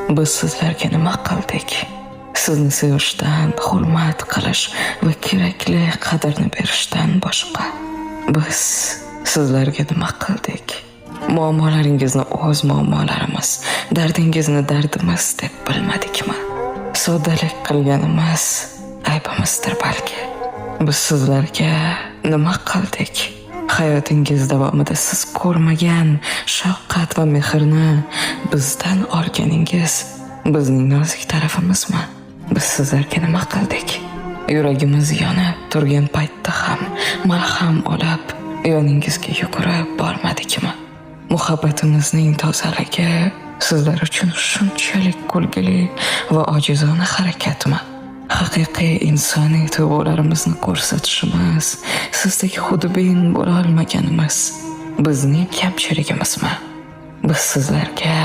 Biz sizlarga nima qildik? Sizni sevishdan, hurmat qilish va kerakli qadrni berishdan boshqa. Biz sizlarga nima qildik? Muammolaringizni o'z muammolarimiz, dardingizni dardimiz deb bilmadikmi? Soddalik qilganimiz aybimizdir balki. Biz sizlarga nima qildik? Hayotingiz davomida siz ko'rmagan shafqat va mehrni bizdan olganingiz bizning nozik tarafimizmi? Biz sizlarga nima qildik? Yuragimiz yonib turgan paytda ham malham olib yoningizga yugurib bormadikmi? Muhabbatimizning tozaligi sizlar uchun shunchalik kulgili va ojizona harakatmi? Haqiqiy insoniy tuyg'ularimizni ko'rsatishimiz, sizdek xudbin bo'la olmaganimiz bizning kamchiligimizmi? Biz sizlarga